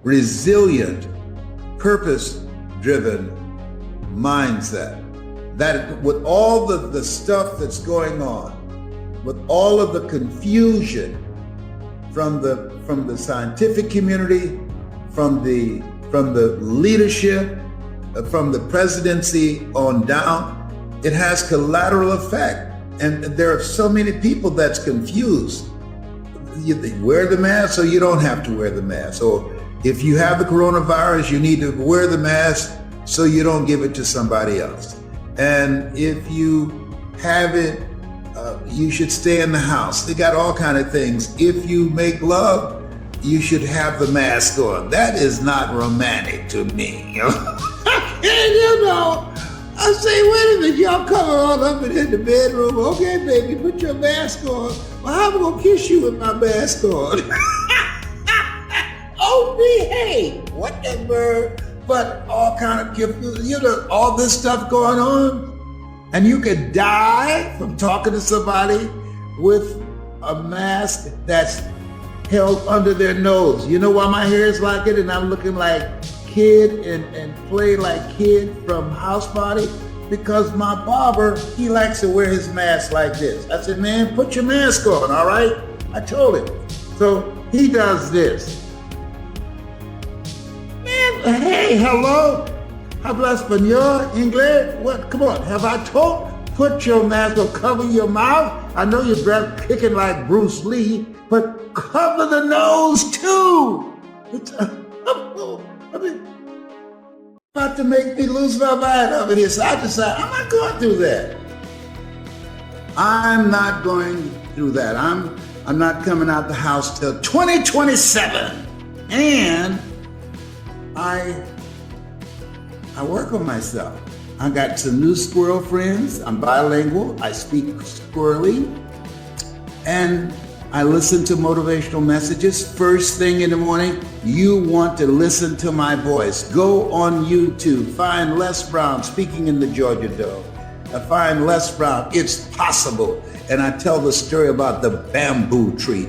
resilient, purpose-driven mindset. That with all the stuff that's going on, with all of the confusion from the scientific community, from the leadership, from the presidency on down, it has collateral effect. And there are so many people that's confused. You wear the mask or you don't have to wear the mask. Or if you have the coronavirus, you need to wear the mask so you don't give it to somebody else. And if you have it, you should stay in the house. They got all kind of things. If you make love, you should have the mask on. That is not romantic to me. You know? I say, wait a minute, y'all coming all up in the bedroom. Okay, baby, put your mask on. Well, how am I gonna kiss you with my mask on? Oh, behave, whatever. But all kind of, all this stuff going on. And you could die from talking to somebody with a mask that's held under their nose. You know why my hair is like it and I'm looking like Kid and play like Kid from House Party? Because my barber, he likes to wear his mask like this. I said, man, put your mask on, all right? I told him. So he does this. Man, hey, hello? Habla español, English? What? Come on, have I told? Put your mask on, cover your mouth. I know your breath kicking like Bruce Lee, but cover the nose too. I mean, about to make me lose my mind over here. So I decided I'm not going through that. I'm not going through that. I'm not coming out the house till 2027. And I work on myself. I got some new squirrel friends. I'm bilingual. I speak squirrely. And I listen to motivational messages first thing in the morning. You want to listen to my voice. Go on YouTube. Find Les Brown speaking in the Georgia Dome. Find Les Brown. It's possible. And I tell the story about the bamboo tree.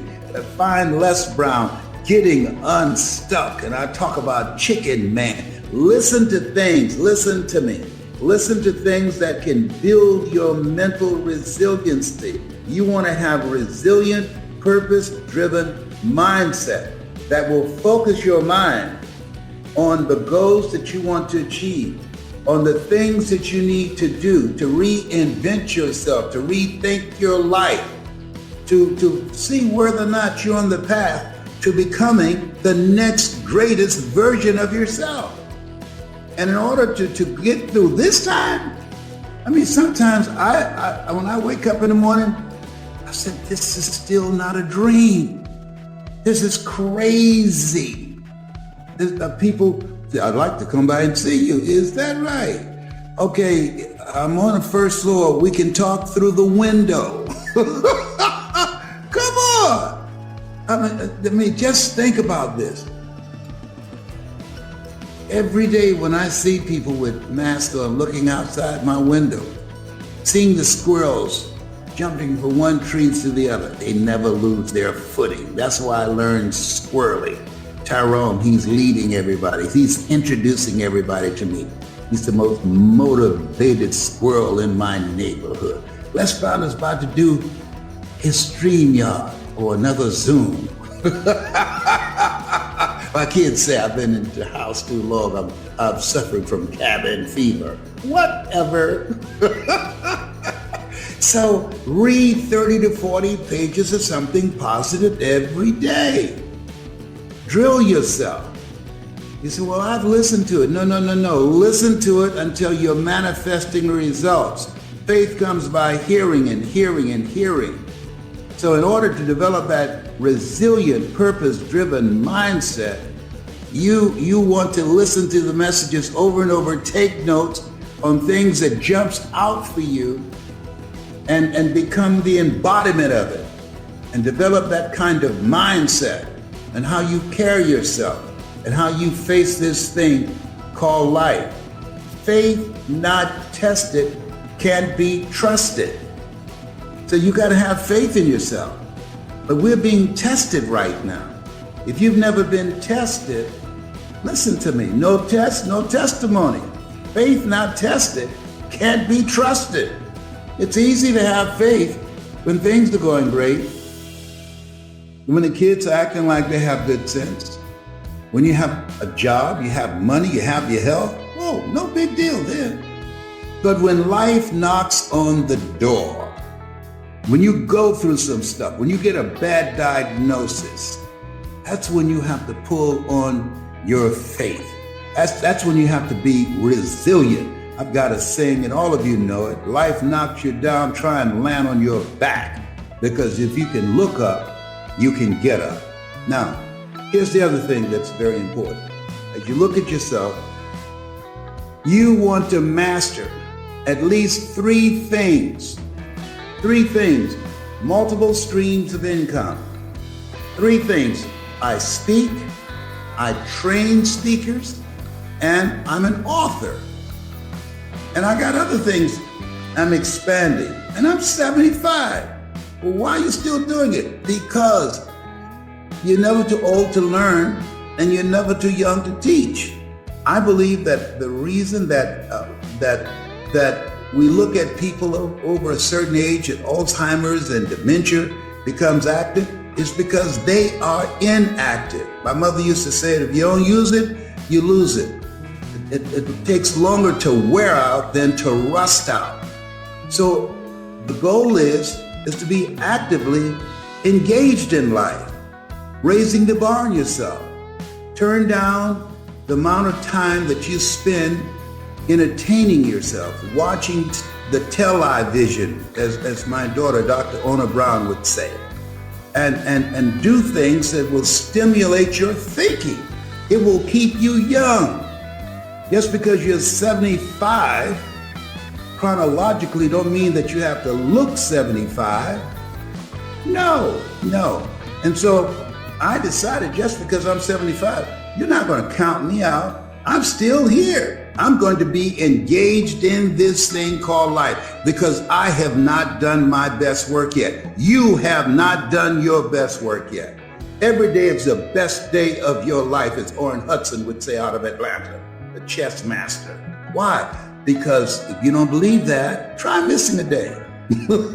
Find Les Brown getting unstuck. And I talk about Chicken Man. Listen to things. Listen to me. Listen to things that can build your mental resiliency. You want to have resilient, purpose-driven mindset that will focus your mind on the goals that you want to achieve, on the things that you need to do to reinvent yourself, to rethink your life, to see whether or not you're on the path to becoming the next greatest version of yourself. And in order to get through this time, I mean, sometimes I when I wake up in the morning, I said, this is still not a dream. This is crazy. People, I'd like to come by and see you. Is that right? Okay, I'm on the first floor. We can talk through the window. Come on. I mean, just think about this. Every day when I see people with masks on looking outside my window, seeing the squirrels jumping from one tree to the other, they never lose their footing. That's why I learned squirrely. Tyrone, he's leading everybody. He's introducing everybody to me. He's the most motivated squirrel in my neighborhood. Les Brown is about to do his StreamYard or another Zoom. My kids say I've been in the house too long. I'm suffering from cabin fever. Whatever. So read 30 to 40 pages of something positive every day. Drill yourself. You say, well, I've listened to it. No. Listen to it until you're manifesting results. Faith comes by hearing and hearing and hearing. So in order to develop that resilient, purpose-driven mindset, you want to listen to the messages over and over, take notes on things that jumps out for you, and become the embodiment of it, and develop that kind of mindset and how you carry yourself and how you face this thing called life. Faith not tested can't be trusted. So you got to have faith in yourself. But we're being tested right now. If you've never been tested, Listen to me. No test, no testimony. Faith not tested can't be trusted. It's easy to have faith when things are going great. When the kids are acting like they have good sense. When you have a job, you have money, you have your health. Whoa, no big deal then. But when life knocks on the door, when you go through some stuff, when you get a bad diagnosis, that's when you have to pull on your faith. That's when you have to be resilient. I've got a saying, and all of you know it. Life knocks you down, try and land on your back. Because if you can look up, you can get up. Now, here's the other thing that's very important. As you look at yourself, you want to master at least three things. Three things. Multiple streams of income. Three things. I speak, I train speakers, and I'm an author. And I got other things I'm expanding. And I'm 75. Well, why are you still doing it? Because you're never too old to learn and you're never too young to teach. I believe that the reason that we look at people over a certain age and Alzheimer's and dementia becomes active is because they are inactive. My mother used to say that if you don't use it, you lose it. It takes longer to wear out than to rust out. So the goal is to be actively engaged in life, raising the bar on yourself. Turn down the amount of time that you spend entertaining yourself, watching the television, as my daughter, Dr. Ona Brown, would say, and do things that will stimulate your thinking. It will keep you young. Just because you're 75, chronologically don't mean that you have to look 75. No. And so I decided just because I'm 75, you're not going to count me out. I'm still here. I'm going to be engaged in this thing called life because I have not done my best work yet. You have not done your best work yet. Every day is the best day of your life, as Orrin Hudson would say out of Atlanta, the chess master. Why? Because if you don't believe that, try missing a day. Every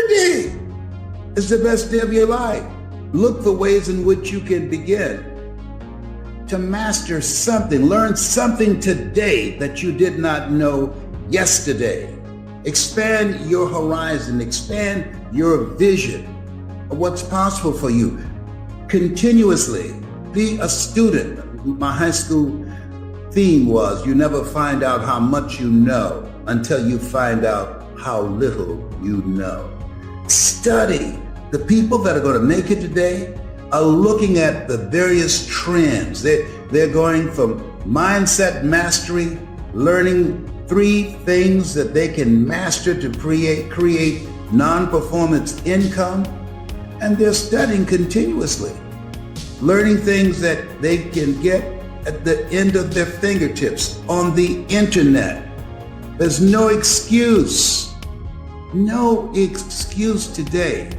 day is the best day of your life. Look for ways in which you can begin to master something, learn something today that you did not know yesterday. Expand your horizon, expand your vision of what's possible for you. Continuously be a student. My high school theme was, you never find out how much you know until you find out how little you know. Study. The people that are going to make it today are looking at the various trends. They're going from mindset mastery, learning three things that they can master to create non-performance income, and they're studying continuously, learning things that they can get at the end of their fingertips on the internet. There's no excuse today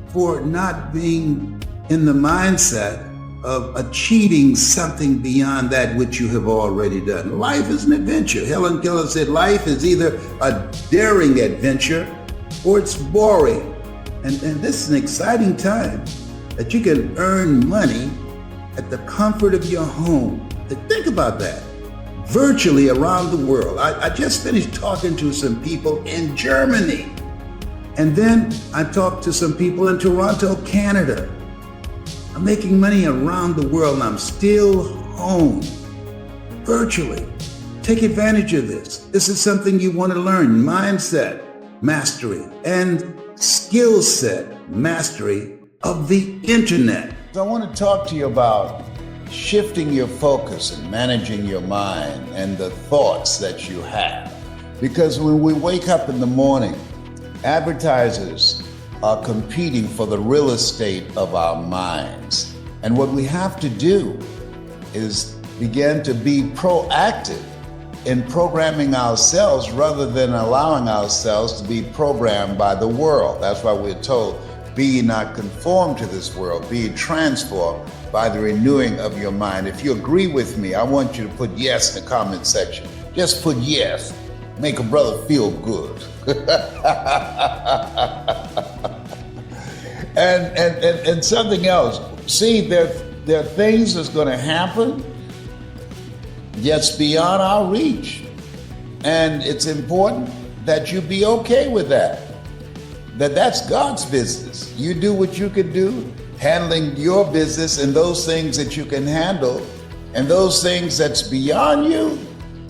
for not being in the mindset of achieving something beyond that which you have already done. Life is an adventure. Helen Keller said life is either a daring adventure or it's boring. And this is an exciting time that you can earn money at the comfort of your home. Think about that. Virtually around the world. I just finished talking to some people in Germany. And then I talked to some people in Toronto, Canada. I'm making money around the world and I'm still home, virtually. Take advantage of this. This is something you want to learn, mindset mastery and skill set mastery of the internet. So I want to talk to you about shifting your focus and managing your mind and the thoughts that you have. Because when we wake up in the morning, advertisers are competing for the real estate of our minds. And what we have to do is begin to be proactive in programming ourselves rather than allowing ourselves to be programmed by the world. That's why we're told, be ye not conformed to this world, be ye transformed by the renewing of your mind. If you agree with me, I want you to put yes in the comment section. Just put yes. Make a brother feel good. and something else. See, there are things that's going to happen that's beyond our reach. And it's important that you be okay with that. That's God's business. You do what you can do, handling your business and those things that you can handle, and those things that's beyond you,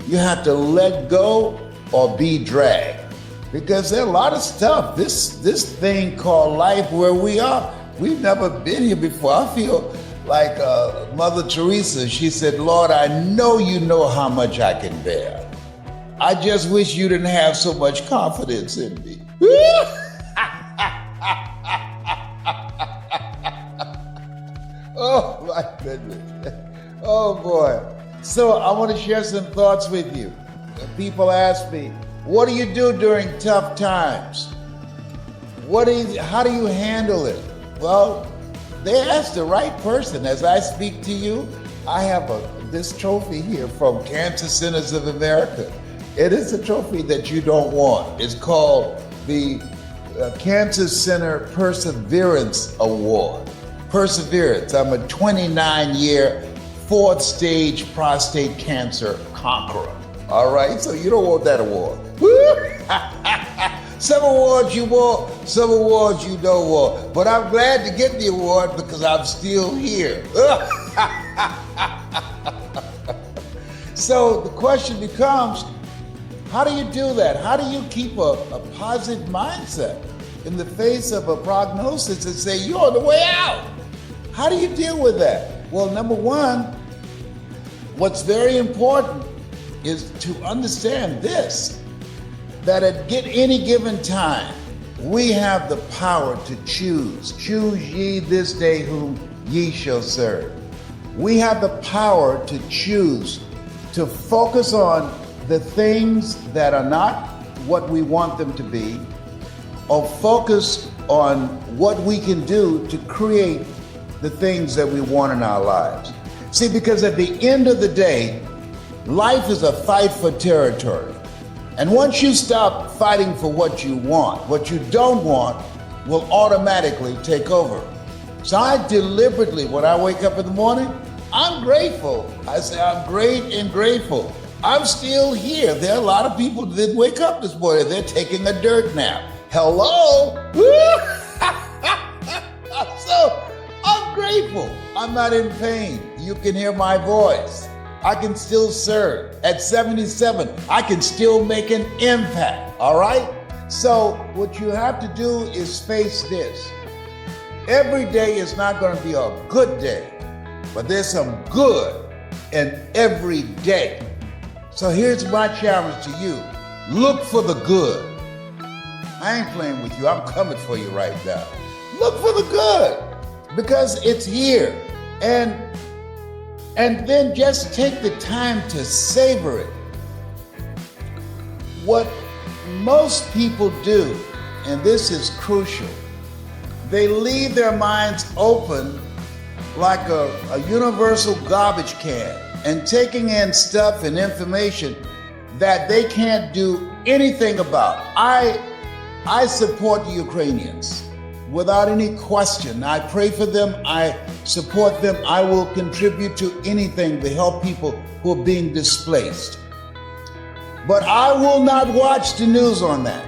you have to let go or be dragged. Because there's a lot of stuff, this thing called life where we are, we've never been here before. I feel like Mother Teresa, she said, Lord, I know you know how much I can bear. I just wish you didn't have so much confidence in me. Oh my goodness. Oh boy. So I want to share some thoughts with you. People ask me, what do you do during tough times? How do you handle it? Well, they asked the right person. As I speak to you, I have this trophy here from Cancer Centers of America. It is a trophy that you don't want. It's called the Cancer Center Perseverance Award. Perseverance. I'm a 29-year, 4th stage prostate cancer conqueror. All right, so you don't want that award. Some awards you want, some awards you don't want. But I'm glad to get the award because I'm still here. So the question becomes, how do you do that? How do you keep a positive mindset in the face of a prognosis and say, you're on the way out? How do you deal with that? Well, number one, what's very important is to understand this, that at any given time, we have the power to choose. Choose ye this day whom ye shall serve. We have the power to choose to focus on the things that are not what we want them to be, or focus on what we can do to create the things that we want in our lives. See, because at the end of the day, life is a fight for territory. And once you stop fighting for what you want, what you don't want will automatically take over. So I deliberately, when I wake up in the morning, I'm grateful. I say, I'm great and grateful. I'm still here. There are a lot of people that didn't wake up this morning. They're taking a dirt nap. Hello? So I'm grateful. I'm not in pain. You can hear my voice. I can still serve. At 77, I can still make an impact, all right? So what you have to do is face this. Every day is not going to be a good day, but there's some good in every day. So here's my challenge to you. Look for the good. I ain't playing with you. I'm coming for you right now. Look for the good because it's here. And then just take the time to savor it. What most people do, and this is crucial, they leave their minds open like a universal garbage can and taking in stuff and information that they can't do anything about. I support the Ukrainians without any question. I pray for them. I support them. I will contribute to anything to help people who are being displaced. But I will not watch the news on that.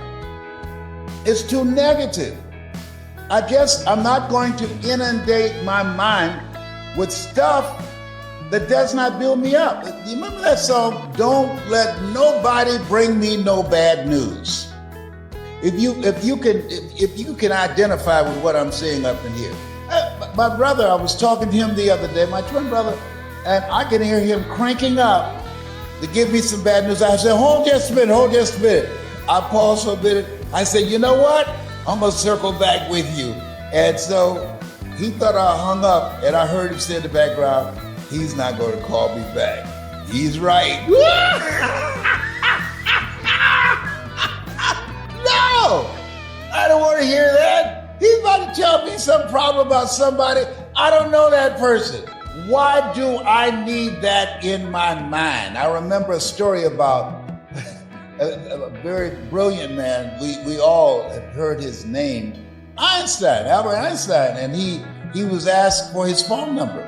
It's too negative. I'm not going to inundate my mind with stuff that does not build me up. You remember that song, Don't Let Nobody Bring Me No Bad News? If you can identify with what I'm saying up in here. My brother, I was talking to him the other day, my twin brother, and I can hear him cranking up to give me some bad news. I said, hold just a minute. I paused for a minute. I said, you know what? I'm gonna circle back with you. And so he thought I hung up, and I heard him say in the background, he's not gonna call me back. He's right. No, I don't want to hear that. He's about to tell me some problem about somebody. I don't know that person. Why do I need that in my mind? I remember a story about a very brilliant man. We all have heard his name, Einstein, Albert Einstein, and he was asked for his phone number.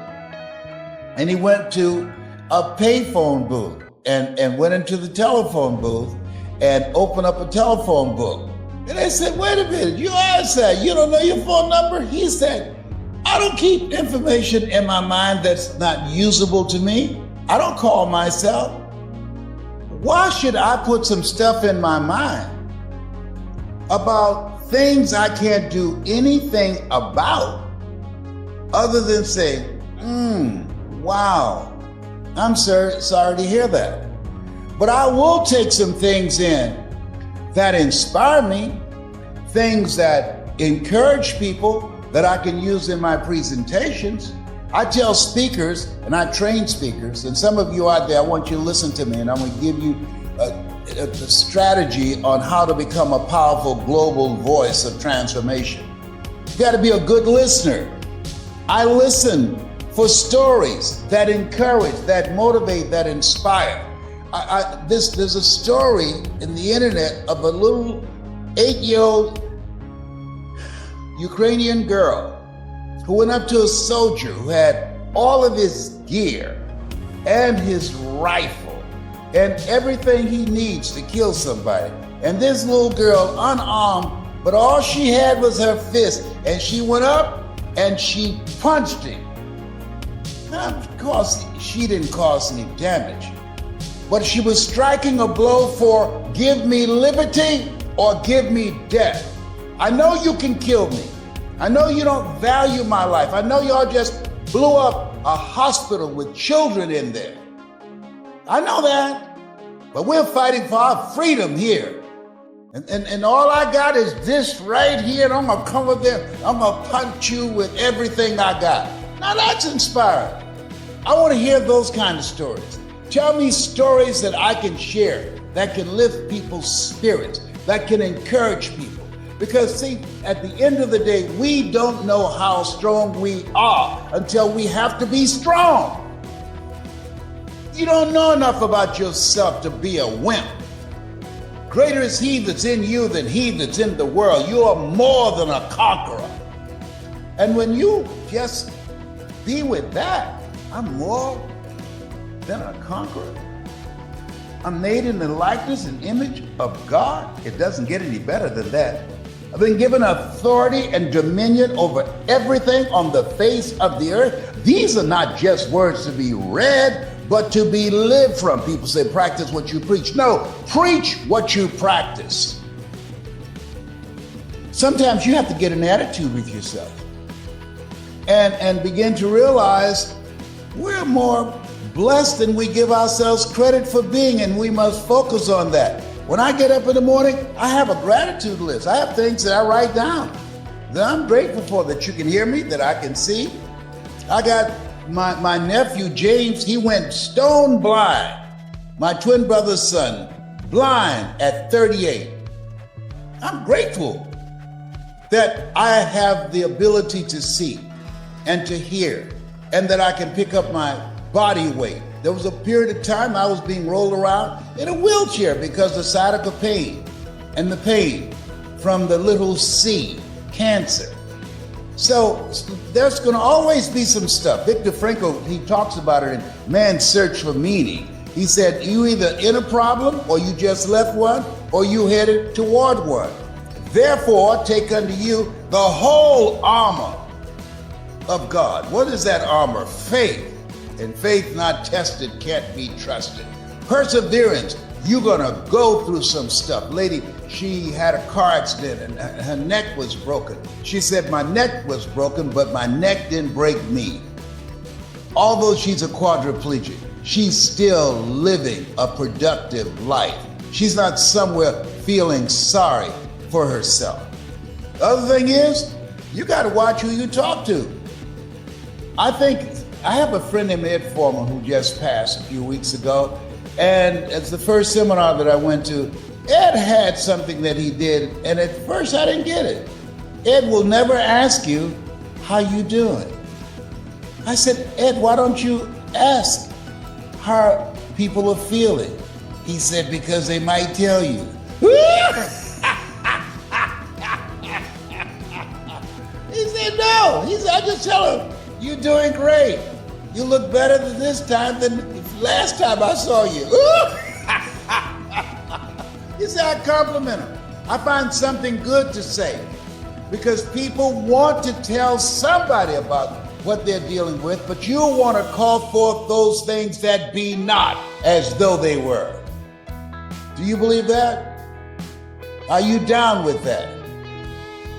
And he went to a payphone booth and went into the telephone booth and opened up a telephone book. And they said, wait a minute, you Einstein, you don't know your phone number? He said, I don't keep information in my mind that's not usable to me. I don't call myself. Why should I put some stuff in my mind about things I can't do anything about other than say, wow, I'm sorry to hear that. But I will take some things in that inspire me, things that encourage people that I can use in my presentations. I tell speakers, and I train speakers, and some of you out there, I want you to listen to me, and I'm going to give you a strategy on how to become a powerful global voice of transformation. You got to be a good listener. I listen for stories that encourage, that motivate, that inspire. There's a story in the internet of a little 8-year-old Ukrainian girl who went up to a soldier who had all of his gear and his rifle and everything he needs to kill somebody. And this little girl, unarmed, but all she had was her fist, and she went up and she punched him. Now, of course, she didn't cause any damage, but she was striking a blow for give me liberty or give me death. I know you can kill me. I know you don't value my life. I know y'all just blew up a hospital with children in there. I know that, but we're fighting for our freedom here. And all I got is this right here, and I'm gonna come up there, I'm gonna punch you with everything I got. Now that's inspiring. I wanna hear those kind of stories. Tell me stories that I can share, that can lift people's spirits, that can encourage people. Because see, at the end of the day, we don't know how strong we are until we have to be strong. You don't know enough about yourself to be a wimp. Greater is he that's in you than he that's in the world. You are more than a conqueror. And when you just be with that, I'm more than a conqueror. I'm made in the likeness and image of God. It doesn't get any better than that. I've been given authority and dominion over everything on the face of the earth. These are not just words to be read, but to be lived from. People say, practice what you preach. No, preach what you practice. Sometimes you have to get an attitude with yourself and begin to realize we're more blessed than we give ourselves credit for being, and we must focus on that. When I get up in the morning, I have a gratitude list. I have things that I write down that I'm grateful for, that you can hear me, that I can see. I got my nephew, James, he went stone blind. My twin brother's son, blind at 38. I'm grateful that I have the ability to see and to hear, and that I can pick up my body weight. There was a period of time I was being rolled around in a wheelchair because of sciatica pain and the pain from the little C, cancer. So there's going to always be some stuff. Viktor Frankl, he talks about it in Man's Search for Meaning. He said, you either in a problem, or you just left one, or you headed toward one. Therefore, take unto you the whole armor of God. What is that armor? Faith. And faith not tested can't be trusted. Perseverance. You're gonna go through some stuff. Lady, she had a car accident and her neck was broken. She said, my neck was broken, but my neck didn't break me. Although she's a quadriplegic, she's still living a productive life. She's not somewhere feeling sorry for herself. The other thing is, you gotta watch who you talk to. I have a friend named Ed Foreman who just passed a few weeks ago, and it's the first seminar that I went to. Ed had something that he did, and at first I didn't get it. Ed will never ask you, how you doing? I said, Ed, why don't you ask how people are feeling? He said, because they might tell you. He said, no. He said, I just tell him, you're doing great. You look better this time than last time I saw you. He said, I compliment him. I find something good to say because people want to tell somebody about what they're dealing with, but you want to call forth those things that be not as though they were. Do you believe that? Are you down with that?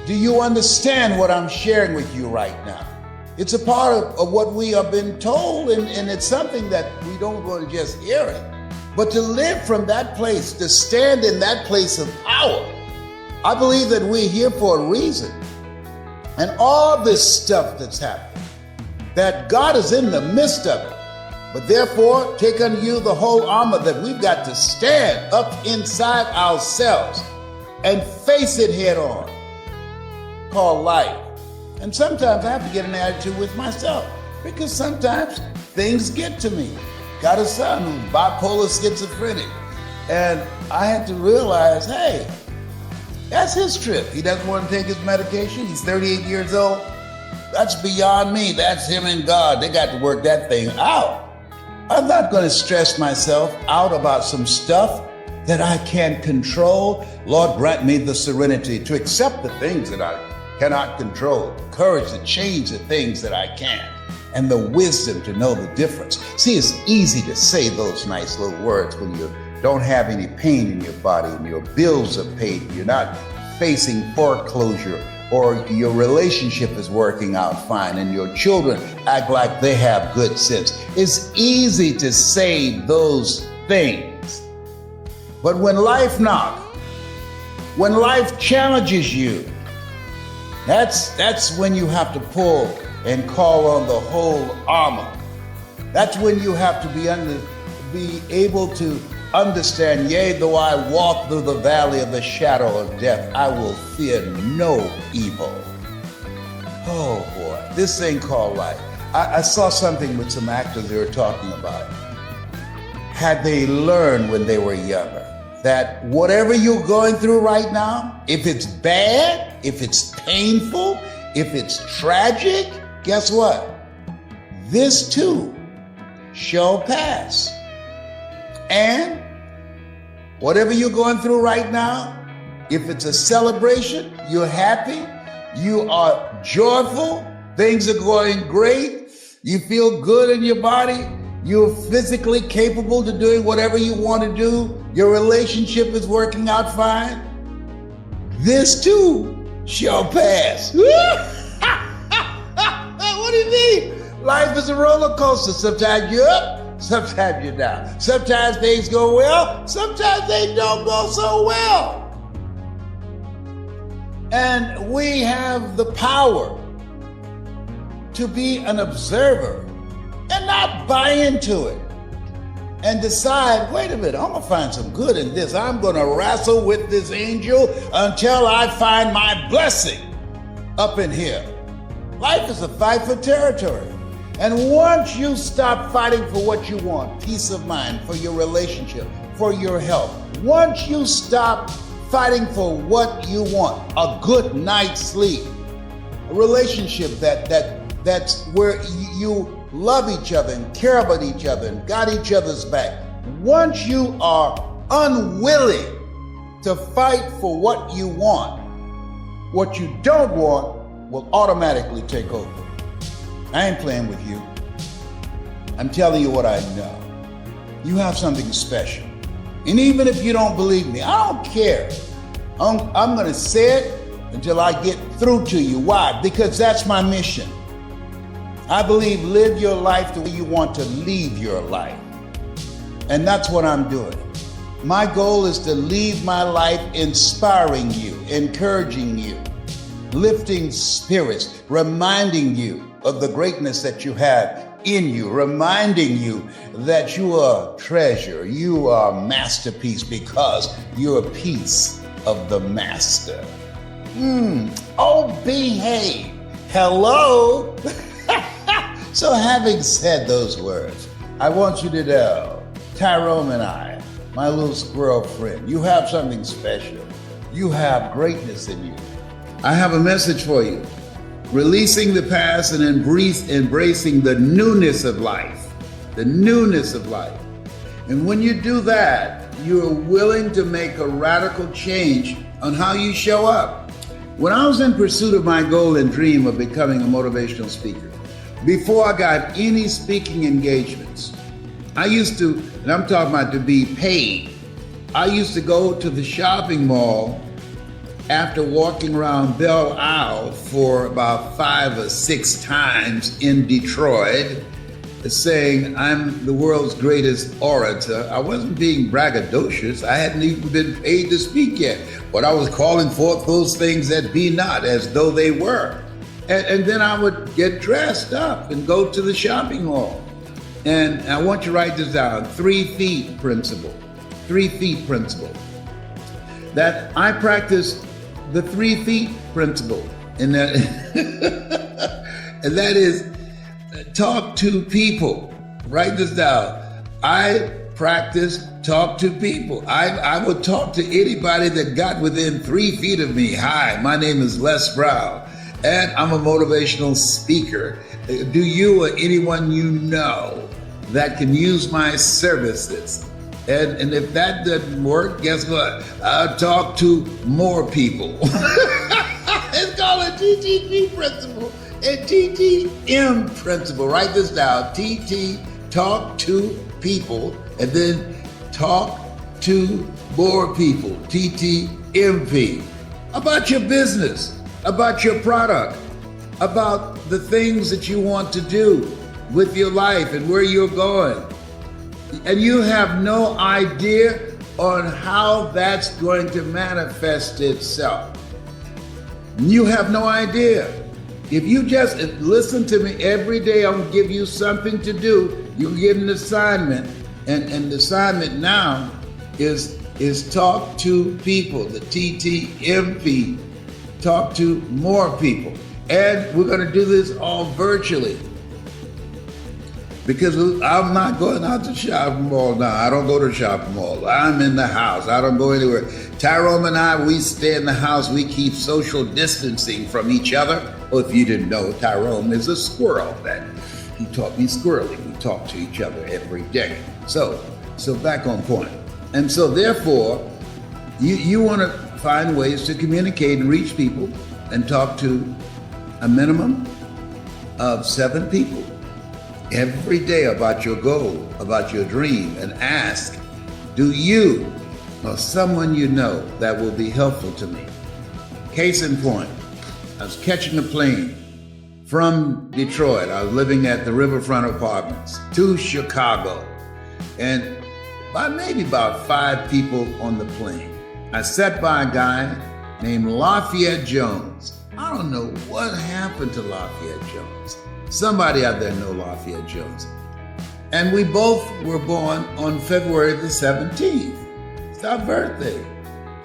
Do you understand what I'm sharing with you right now? It's a part of what we have been told, and it's something that we don't want to just hear it. But to live from that place, to stand in that place of power, I believe that we're here for a reason. And all this stuff that's happening, that God is in the midst of it. But therefore, take unto you the whole armor that we've got to stand up inside ourselves and face it head on, called life. And sometimes I have to get an attitude with myself because sometimes things get to me. Got a son who's bipolar schizophrenic. And I had to realize, hey, that's his trip. He doesn't want to take his medication. He's 38 years old. That's beyond me. That's him and God. They got to work that thing out. I'm not going to stress myself out about some stuff that I can't control. Lord, grant me the serenity to accept the things that I cannot control, the courage to change the things that I can, and the wisdom to know the difference. See, it's easy to say those nice little words when you don't have any pain in your body and your bills are paid, you're not facing foreclosure, or your relationship is working out fine and your children act like they have good sense. It's easy to say those things. But when life knocks, when life challenges you, that's when you have to pull and call on the whole armor. That's when you have to be able to understand, yea, though I walk through the valley of the shadow of death, I will fear no evil. Oh boy, this thing called life. I saw something with some actors they were talking about. Had they learned when they were younger that whatever you're going through right now, if it's bad, if it's painful, if it's tragic, guess what? This too shall pass. And whatever you're going through right now, if it's a celebration, you're happy, you are joyful, things are going great, you feel good in your body, you're physically capable to doing whatever you want to do, your relationship is working out fine, this too shall pass. What do you mean? Life is a roller coaster. Sometimes you're up, sometimes you're down. Sometimes things go well, sometimes they don't go so well. And we have the power to be an observer and not buy into it and decide, wait a minute, I'm gonna find some good in this. I'm gonna wrestle with this angel until I find my blessing up in here. Life is a fight for territory. And once you stop fighting for what you want, peace of mind, for your relationship, for your health, once you stop fighting for what you want, a good night's sleep, a relationship that's where you love each other and care about each other and got each other's back. Once you are unwilling to fight for what you want, what you don't want will automatically take over. I ain't playing with you. I'm telling you what I know. You have something special. And even if you don't believe me, I don't care. I'm gonna say it until I get through to you. Why? Because that's my mission. I believe live your life the way you want to leave your life. And that's what I'm doing. My goal is to leave my life inspiring you, encouraging you, lifting spirits, reminding you of the greatness that you have in you, reminding you that you are a treasure, you are a masterpiece because you're a piece of the master. Oh, behave. Hello. So having said those words, I want you to know, Tyrone and I, my little squirrel friend, you have something special. You have greatness in you. I have a message for you. Releasing the past and embracing the newness of life. The newness of life. And when you do that, you are willing to make a radical change on how you show up. When I was in pursuit of my goal and dream of becoming a motivational speaker, before I got any speaking engagements, I used to, and I'm talking about to be paid, I used to go to the shopping mall after walking around Belle Isle for about 5 or 6 times in Detroit, saying I'm the world's greatest orator. I wasn't being braggadocious. I hadn't even been paid to speak yet, but I was calling forth those things that be not as though they were. And then I would get dressed up and go to the shopping mall. And I want you to write this down, 3 feet principle. 3 feet principle. That I practice the 3 feet principle. And that, and that is talk to people. Write this down. I practice talk to people. I would talk to anybody that got within 3 feet of me. Hi, my name is Les Brown, and I'm a motivational speaker. Do you or anyone you know that can use my services? And if that doesn't work, guess what? I'll talk to more people. It's called a TTP principle, a TTM principle. Write this down. TT, talk to people, and then talk to more people. TTMP. About your business, about your product, about the things that you want to do with your life and where you're going. And you have no idea on how that's going to manifest itself. You have no idea. If you just listen to me every day, I'm gonna give you something to do. You get an assignment, and the assignment now is talk to people, the TTMP, talk to more people. And we're gonna do this all virtually. Because I'm not going out to shopping mall now. I don't go to shopping mall. I'm in the house. I don't go anywhere. Tyrone and I, we stay in the house. We keep social distancing from each other. Well, if you didn't know, Tyrone is a squirrel. That he taught me squirreling. We talk to each other every day. So back on point. And so therefore, you want to find ways to communicate and reach people and talk to a minimum of 7 people every day about your goal, about your dream, and ask, do you or someone you know that will be helpful to me? Case in point, I was catching a plane from Detroit. I was living at the Riverfront Apartments to Chicago, and maybe about 5 people on the plane. I sat by a guy named Lafayette Jones. I don't know what happened to Lafayette Jones. Somebody out there know Lafayette Jones. And we both were born on February the 17th. It's our birthday.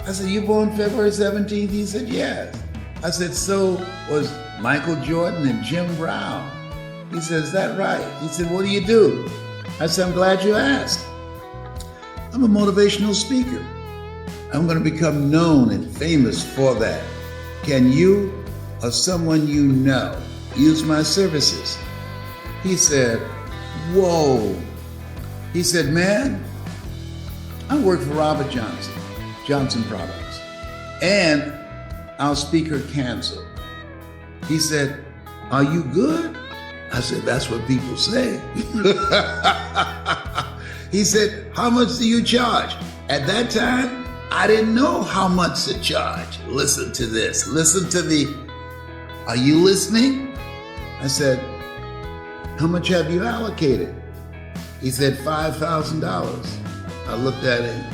I said, you born February 17th? He said, yes. I said, so was Michael Jordan and Jim Brown. He said, is that right? He said, what do you do? I said, I'm glad you asked. I'm a motivational speaker. I'm going to become known and famous for that. Can you or someone you know use my services? He said, whoa. He said, man, I work for Robert Johnson Products, and our speaker canceled. He said, are you good? I said, that's what people say. He said, how much do you charge? At that time, I didn't know how much to charge. Listen to this. Listen to the, are you listening? I said, how much have you allocated? He said, $5,000. I looked at him.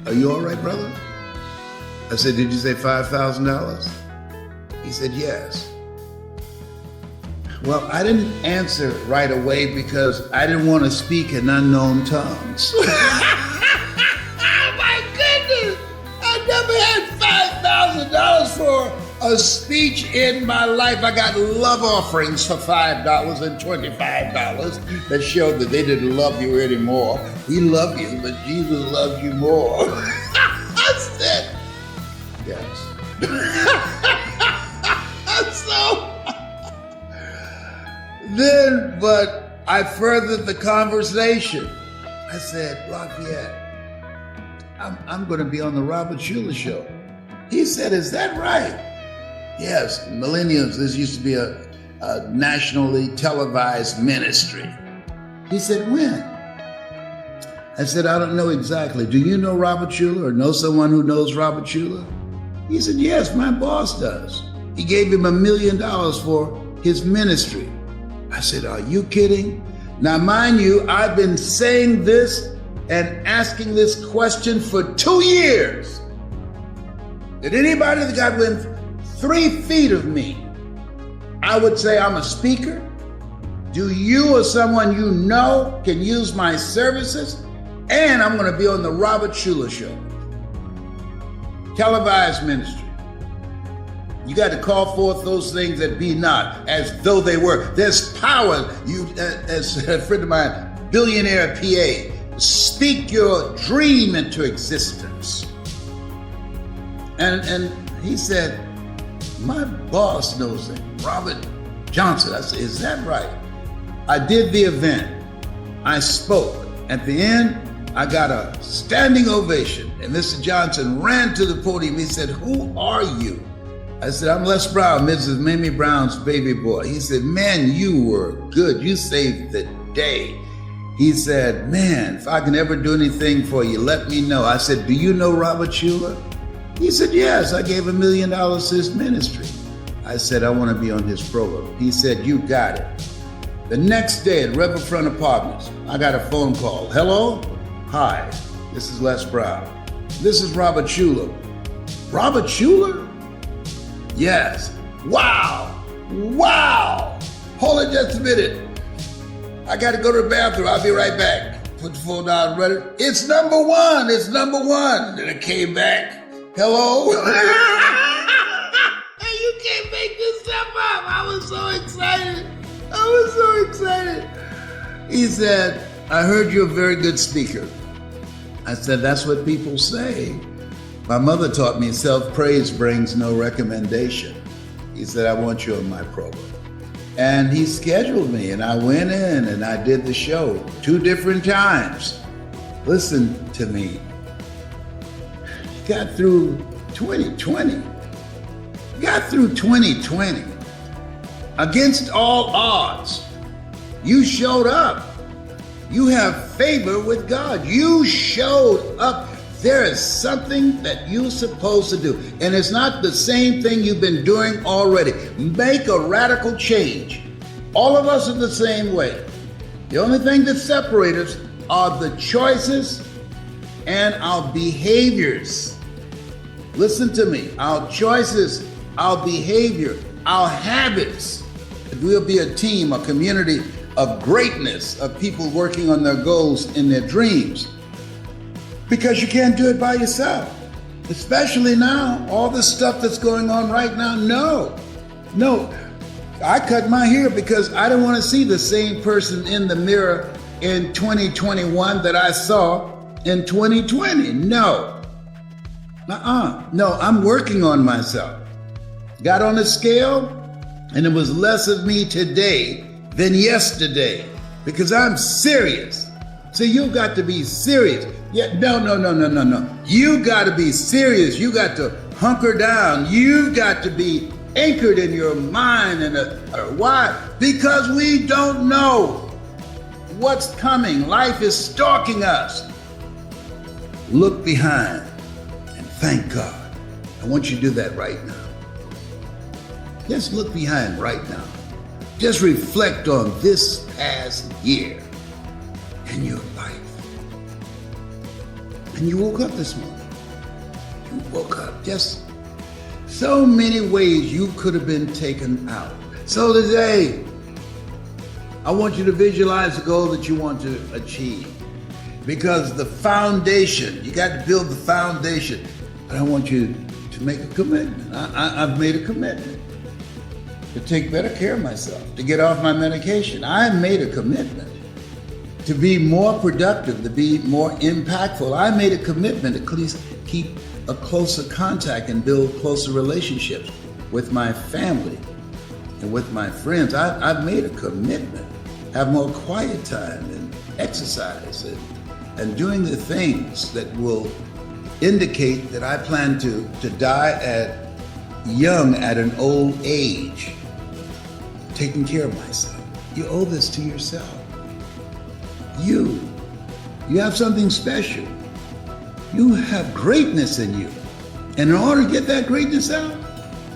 Are you all right, brother? I said, did you say $5,000? He said, yes. Well, I didn't answer right away because I didn't want to speak in unknown tongues. Oh my goodness! I never had $5,000 for a speech in my life. I got love offerings for $5 and $25 that showed that they didn't love you anymore. We love you, but Jesus loves you more. I said, yes. So then, but I furthered the conversation. I said, Lafayette, I'm going to be on the Robert Schuller show. He said, is that right? Yes, millennials, this used to be a nationally televised ministry. He said, when? I said, I don't know exactly. Do you know Robert Schuller or know someone who knows Robert Schuller? He said, yes, my boss does. He gave him $1 million for his ministry. I said, are you kidding? Now, mind you, I've been saying this and asking this question for 2 years. Did anybody that got within 3 feet of me, I would say I'm a speaker? Do you or someone you know can use my services? And I'm going to be on the Robert Schuller show. Televised ministry. You got to call forth those things that be not as though they were. There's power. You, as a friend of mine, billionaire PA, speak your dream into existence. And he said, my boss knows it, Robert Johnson. I said, is that right? I did the event. I spoke. At the end, I got a standing ovation. And Mr. Johnson ran to the podium. He said, who are you? I said, I'm Les Brown, Mrs. Mamie Brown's baby boy. He said, man, you were good. You saved the day. He said, man, if I can ever do anything for you, let me know. I said, do you know Robert Schuller? He said, yes, I gave $1 million to his ministry. I said, I want to be on his program. He said, you got it. The next day at Riverfront Apartments, I got a phone call. Hello? Hi, this is Les Brown. This is Robert Schuller. Robert Schuller? Yes. Wow. Wow. Hold it just a minute. I got to go to the bathroom. I'll be right back. Put the phone down, ready. It's number one. It's number one. Then I came back. Hello? You can't make this stuff up. I was so excited. He said, I heard you're a very good speaker. I said, that's what people say. My mother taught me self-praise brings no recommendation. He said, I want you on my program. And he scheduled me, and I went in and I did the show 2 different times. Listen to me. Got through 2020. Against all odds. You showed up. You have favor with God. You showed up. There is something that you're supposed to do. And it's not the same thing you've been doing already. Make a radical change. All of us are the same way. The only thing that separates us are the choices and our behaviors. Listen to me. Our choices, our behavior, our habits. We'll be a team, a community of greatness, of people working on their goals and their dreams. Because you can't do it by yourself. Especially now, all this stuff that's going on right now. No. I cut my hair because I don't want to see the same person in the mirror in 2021 that I saw in 2020. No, I'm working on myself. Got on a scale, and it was less of me today than yesterday because I'm serious. See, you got to be serious. Yeah, no. You got to be serious. You got to hunker down. You got to be anchored in your mind. Why? Because we don't know what's coming. Life is stalking us. Look behind and thank God. I want you to do that right now. Just look behind right now. Just reflect on this past year in your life. And you woke up this morning. You woke up. Just so many ways you could have been taken out. So today, I want you to visualize the goal that you want to achieve. Because the foundation, you got to build the foundation. But I want you to make a commitment. I've made a commitment to take better care of myself, to get off my medication. I made a commitment to be more productive, to be more impactful. I made a commitment to at least keep a closer contact and build closer relationships with my family and with my friends. I've made a commitment, have more quiet time and exercise and doing the things that will indicate that I plan to die at young at an old age, taking care of myself. You owe this to yourself. You have something special. You have greatness in you. And in order to get that greatness out,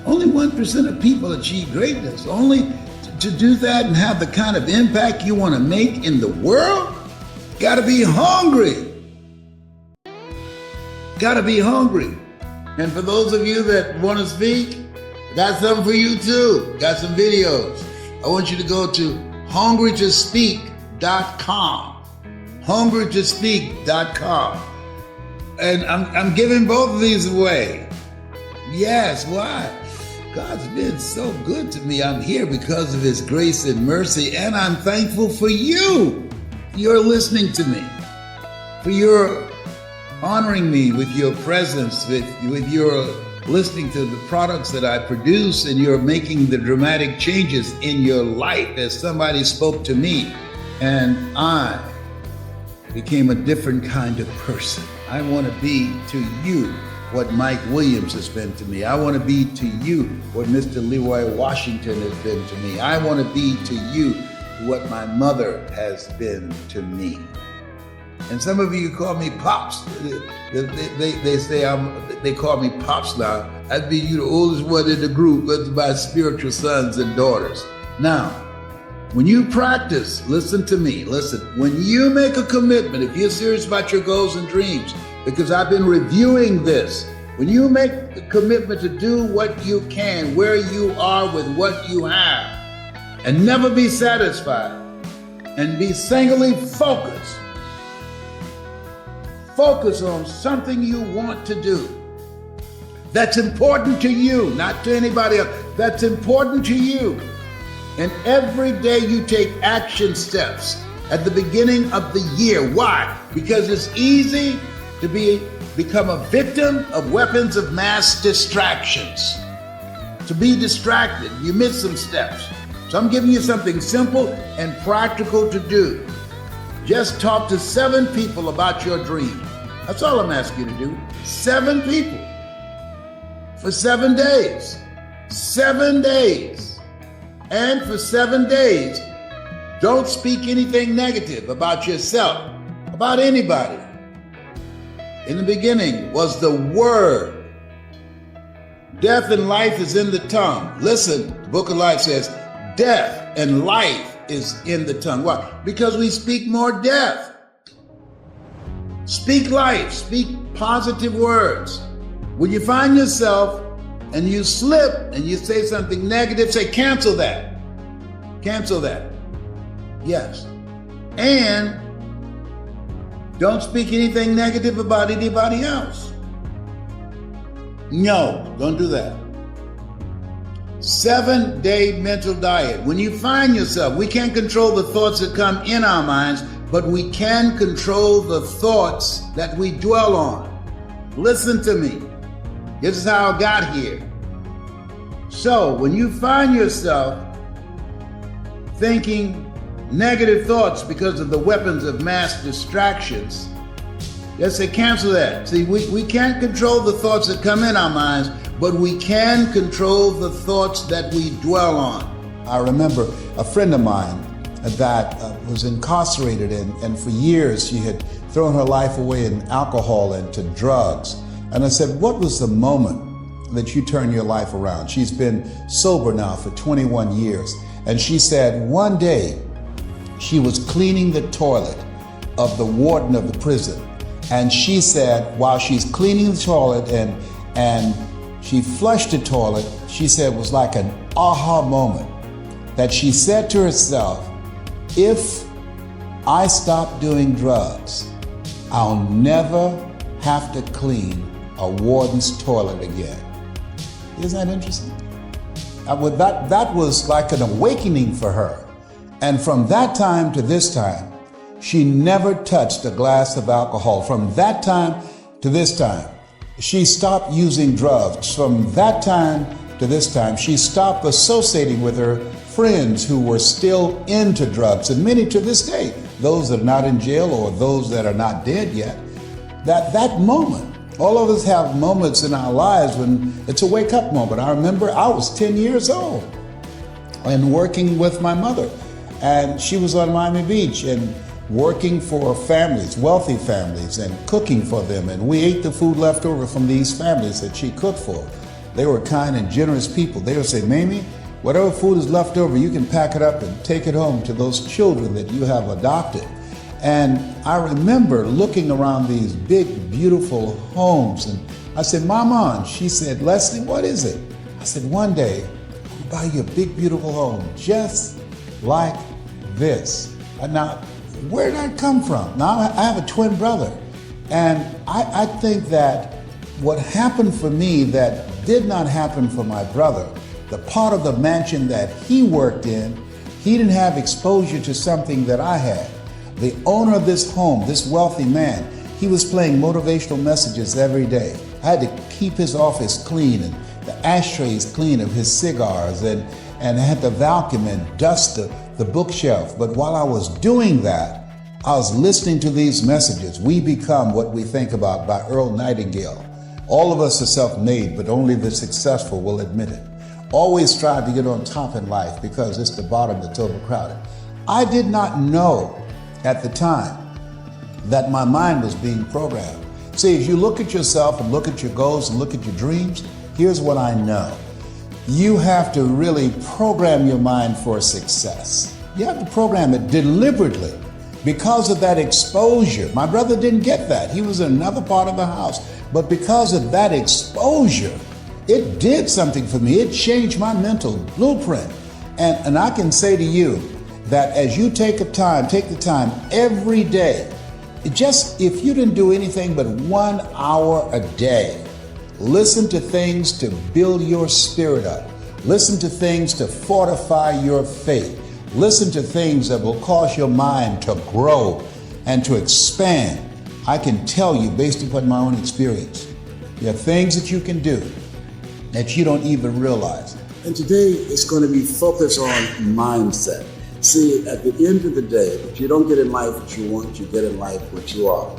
only 1% of people achieve greatness. Only to do that and have the kind of impact you want to make in the world, gotta be hungry. Gotta be hungry. And for those of you that want to speak, I got something for you too. Got some videos. I want you to go to hungrytospeak.com. hungrytospeak.com. And I'm giving both of these away. Yes, why? God's been so good to me. I'm here because of His grace and mercy, and I'm thankful for you. You're listening to me, for your honoring me with your presence, with your listening to the products that I produce, and you're making the dramatic changes in your life as somebody spoke to me, and I became a different kind of person. I want to be to you what Mike Williams has been to me. I want to be to you what Mr. Leroy Washington has been to me. I want to be to you what my mother has been to me. And some of you call me Pops. They say they call me Pops now. I'd be you, the oldest one in the group, with my spiritual sons and daughters. Now, when you practice, listen to me, listen. When you make a commitment, if you're serious about your goals and dreams, because I've been reviewing this, when you make the commitment to do what you can, where you are with what you have, and never be satisfied, and be singly focused, focus on something you want to do that's important to you, not to anybody else, that's important to you. And every day you take action steps at the beginning of the year. Why? Because it's easy to become a victim of weapons of mass distractions. To be distracted, you miss some steps. So I'm giving you something simple and practical to do. Just talk to 7 people about your dream. That's all I'm asking you to do. 7 people for 7 days. 7 days. And for 7 days, don't speak anything negative about yourself, about anybody. In the beginning was the Word. Death and life is in the tongue. Listen, the book of life says, death and life is in the tongue. Why? Because we speak more death. Speak life, speak positive words. When you find yourself and you slip and you say something negative, say, cancel that. Cancel that. Yes. And don't speak anything negative about anybody else. No, don't do that. 7-day mental diet. When you find yourself, we can't control the thoughts that come in our minds, but we can control the thoughts that we dwell on. Listen to me. This is how I got here. So when you find yourself thinking negative thoughts because of the weapons of mass distractions, just say, cancel that. See, we can't control the thoughts that come in our minds, but we can control the thoughts that we dwell on. I remember a friend of mine that was incarcerated, and for years she had thrown her life away in alcohol and to drugs. And I said, what was the moment that you turned your life around? She's been sober now for 21 years. And she said one day she was cleaning the toilet of the warden of the prison. And she said, while she's cleaning the toilet and she flushed the toilet, she said it was like an aha moment, that she said to herself, if I stop doing drugs, I'll never have to clean a warden's toilet again. Isn't that interesting? That was like an awakening for her. And from that time to this time, she never touched a glass of alcohol. From that time to this time, she stopped using drugs. From that time to this time, she stopped associating with her friends who were still into drugs. And many to this day, those that are not in jail or those that are not dead yet, that moment, all of us have moments in our lives when it's a wake-up moment. I remember I was 10 years old and working with my mother. And she was on Miami Beach and working for families, wealthy families, and cooking for them. And we ate the food left over from these families that she cooked for. They were kind and generous people. They would say, Mamie, whatever food is left over, you can pack it up and take it home to those children that you have adopted. And I remember looking around these big, beautiful homes. And I said, Mama, and she said, Leslie, what is it? I said, one day, I'll buy you a big, beautiful home, just like this. Now, where did that come from? Now, I have a twin brother. And I think that what happened for me that did not happen for my brother, the part of the mansion that he worked in, he didn't have exposure to something that I had. The owner of this home, this wealthy man, he was playing motivational messages every day. I had to keep his office clean and the ashtrays clean of his cigars and I had to vacuum and dust the bookshelf. But while I was doing that, I was listening to these messages. We become what we think about by Earl Nightingale. All of us are self-made, but only the successful will admit it. Always strive to get on top in life because it's the bottom that's overcrowded. I did not know at the time that my mind was being programmed. See, if you look at yourself and look at your goals and look at your dreams, here's what I know. You have to really program your mind for success. You have to program it deliberately because of that exposure. My brother didn't get that. He was in another part of the house. But because of that exposure, it did something for me. It changed my mental blueprint. And I can say to you that as you take the time every day, if you didn't do anything but 1 hour a day, listen to things to build your spirit up. Listen to things to fortify your faith. Listen to things that will cause your mind to grow and to expand. I can tell you, based upon my own experience, there are things that you can do that you don't even realize. And today it's going to be focused on mindset. See, at the end of the day, if you don't get in life what you want, you get in life what you are.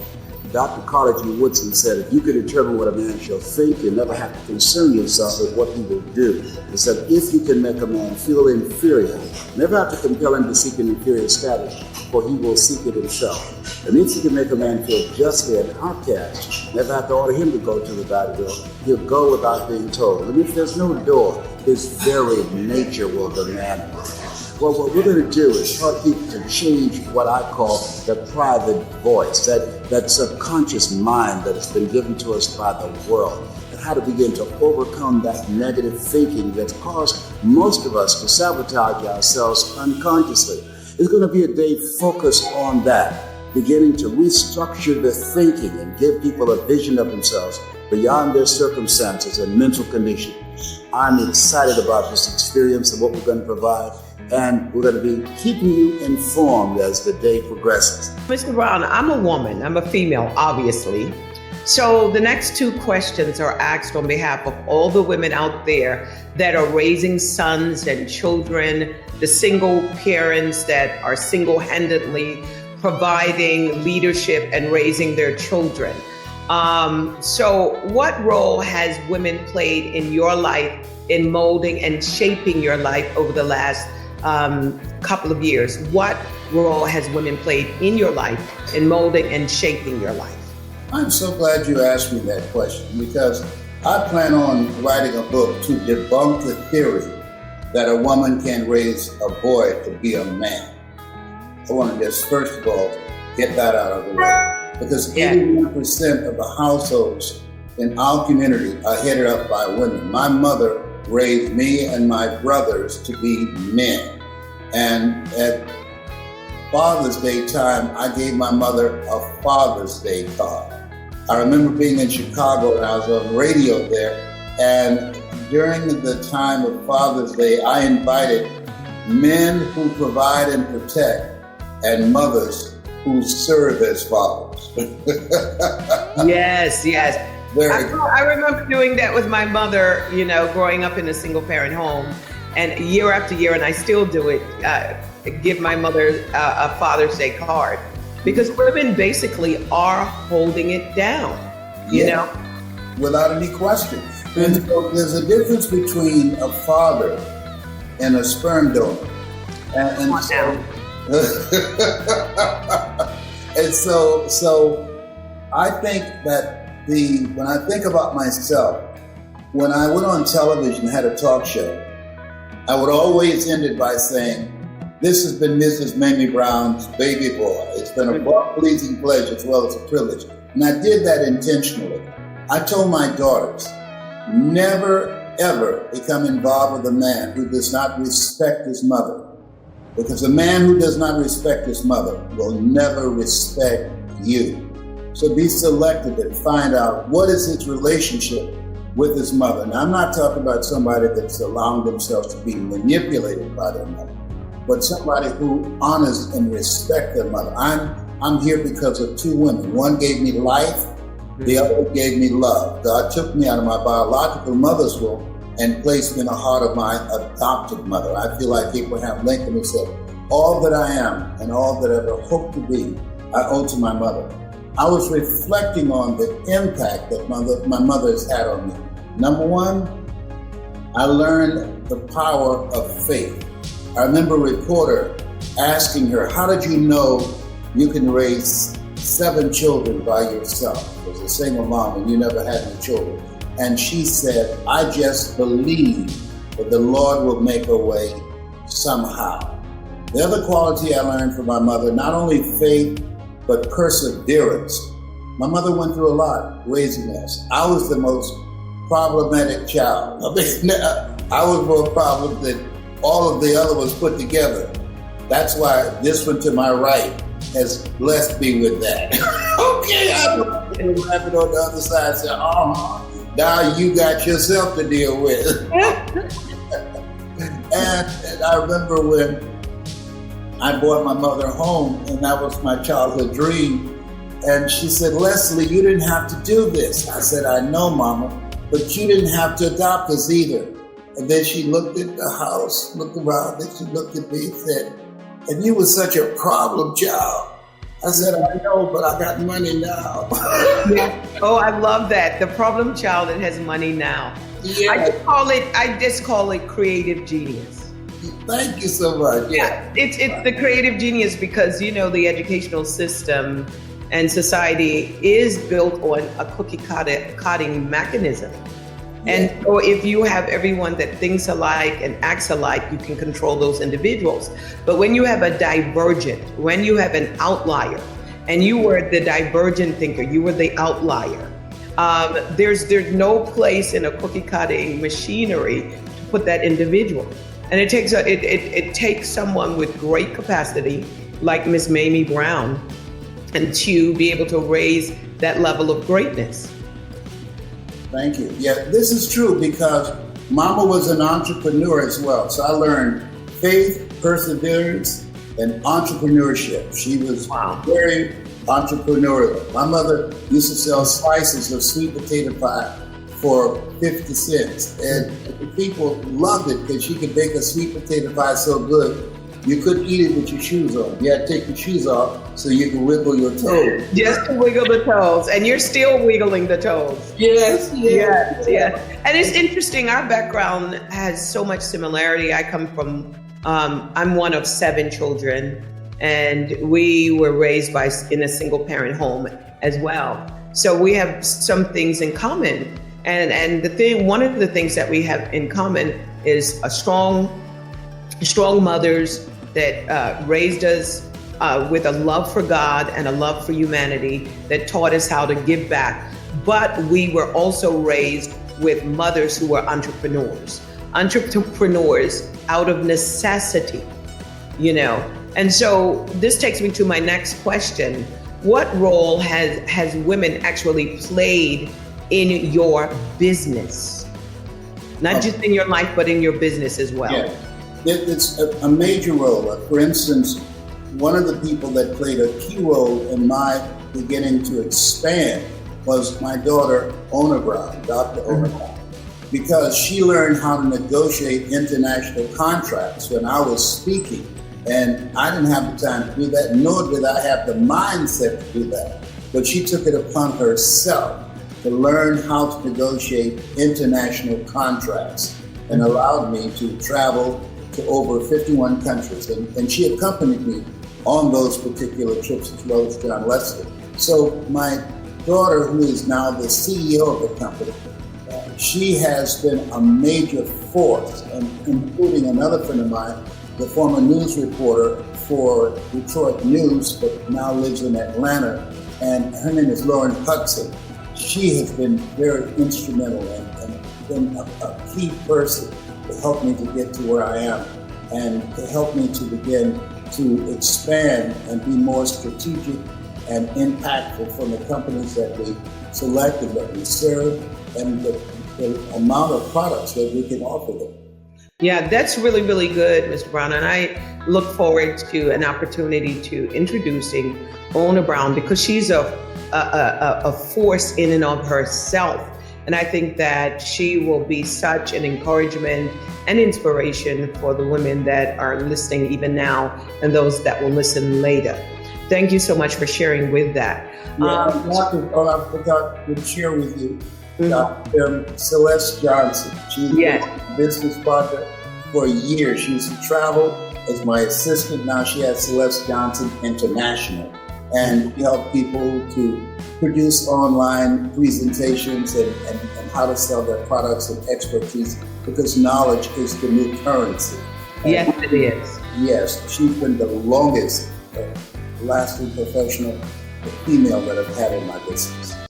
Dr. Carter G. Woodson said, if you can determine what a man shall think, you never have to concern yourself with what he will do. He said, if you can make a man feel inferior, never have to compel him to seek an inferior status, for he will seek it himself. And if you can make a man feel justly an outcast, never have to order him to go to the battlefield. He'll go without being told. And if there's no door, his very nature will demand it. Well, what we're going to do is help people to change what I call the private voice, that subconscious mind that has been given to us by the world, and how to begin to overcome that negative thinking that's caused most of us to sabotage ourselves unconsciously. It's going to be a day focused on that, beginning to restructure the thinking and give people a vision of themselves beyond their circumstances and mental condition. I'm excited about this experience and what we're going to provide. And we're going to be keeping you informed as the day progresses. Mr. Brown, I'm a woman. I'm a female, obviously. So the next two questions are asked on behalf of all the women out there that are raising sons and children, the single parents that are single-handedly providing leadership and raising their children. So what role has women played in your life in molding and shaping your life over the last couple of years? What role has women played in your life in molding and shaping your life? I'm so glad you asked me that question because I plan on writing a book to debunk the theory that a woman can raise a boy to be a man. I want to just, first of all, get that out of the way because 81% of the households in our community are headed up by women. My mother raised me and my brothers to be men. And at Father's Day time, I gave my mother a Father's Day card. I remember being in Chicago and I was on radio there, and during the time of Father's Day, I invited men who provide and protect and mothers who serve as fathers. Yes, yes. Very good. I remember doing that with my mother, growing up in a single parent home, and year after year, and I still do it, give my mother a Father's Day card, because women basically are holding it down, you know? Without any question. And so there's a difference between a father and a sperm donor. And so I think that when I think about myself, when I went on television and had a talk show, I would always end it by saying, "This has been Mrs. Mamie Brown's baby boy. It's been a pleasing pleasure as well as a privilege." And I did that intentionally. I told my daughters, never, ever become involved with a man who does not respect his mother. Because a man who does not respect his mother will never respect you. So be selective and find out what is his relationship with his mother. Now, I'm not talking about somebody that's allowing themselves to be manipulated by their mother, but somebody who honors and respects their mother. I'm here because of two women. One gave me life, the other gave me love. God took me out of my biological mother's womb and placed me in the heart of my adopted mother. I feel like Abraham Lincoln who said, "All that I am and all that I ever hope to be, I owe to my mother." I was reflecting on the impact that my mother has had on me. Number one, I learned the power of faith. I remember a reporter asking her, "How did you know you can raise 7 children by yourself as a single mom and you never had any children?" And she said, "I just believe that the Lord will make a way somehow." The other quality I learned from my mother, not only faith, but perseverance. My mother went through a lot raising us. I was the most problematic child. I mean, I was more problem than all of the other ones put together. That's why this one to my right has blessed me with that. Okay, I'm laughing on the other side and say, now you got yourself to deal with. and I remember when I brought my mother home, and that was my childhood dream. And she said, "Leslie, you didn't have to do this." I said, "I know, Mama, but you didn't have to adopt us either." And then she looked at the house, looked around, then she looked at me and said, "And you were such a problem child." I said, "I know, but I got money now." Yeah. Oh, I love that. The problem child that has money now. Yeah. I just call it creative genius. Thank you so much. Yeah, it's the creative genius, because the educational system and society is built on a cookie cutting mechanism. And so if you have everyone that thinks alike and acts alike, you can control those individuals. But when you have a divergent, when you have an outlier, and you were the divergent thinker, you were the outlier, there's no place in a cookie cutting machinery to put that individual. And it takes someone with great capacity like Miss Mamie Brown, and to be able to raise that level of greatness. Thank you. Yeah, this is true because Mama was an entrepreneur as well. So I learned faith, perseverance, and entrepreneurship. She was very entrepreneurial. My mother used to sell slices of sweet potato pie for 50 cents. And people loved it because she could bake a sweet potato pie so good, you couldn't eat it with your shoes on. You had to take your shoes off so you could wiggle your toes. Just to wiggle the toes. And you're still wiggling the toes. Yes. And it's interesting, our background has so much similarity. I come from, I'm one of 7 children, and we were raised in a single parent home as well. So we have some things in common. And one of the things that we have in common is strong mothers that raised us with a love for God and a love for humanity, that taught us how to give back. But we were also raised with mothers who were entrepreneurs out of necessity, And so this takes me to my next question. What role has women actually played in your business? not just in your life, but in your business as well. Yeah, it's a major role. For instance, one of the people that played a key role in my beginning to expand was my daughter, Ona Brown, Dr. Ona Brown, because she learned how to negotiate international contracts when I was speaking. And I didn't have the time to do that, nor did I have the mindset to do that. But she took it upon herself to learn how to negotiate international contracts and allowed me to travel to over 51 countries. And she accompanied me on those particular trips as well as John Leslie. So my daughter, who is now the CEO of the company, she has been a major force, and including another friend of mine, the former news reporter for Detroit News, but now lives in Atlanta, and her name is Lauren Hudson. She has been very instrumental and been a key person to help me to get to where I am and to help me to begin to expand and be more strategic and impactful from the companies that we selected, that we serve, and the amount of products that we can offer them. Yeah, that's really, really good, Mr. Brown. And I look forward to an opportunity to introducing Ona Brown, because she's a force in and of herself. And I think that she will be such an encouragement and inspiration for the women that are listening even now and those that will listen later. Thank you so much for sharing with that. I forgot to share with you Dr. Celeste Johnson. She's been a business partner for years. She used to travel as my assistant. Now she has Celeste Johnson International, and we help people to produce online presentations and how to sell their products and expertise, because knowledge is the new currency. Yes, it is. Yes, she's been the longest lasting professional female that I've had in my business.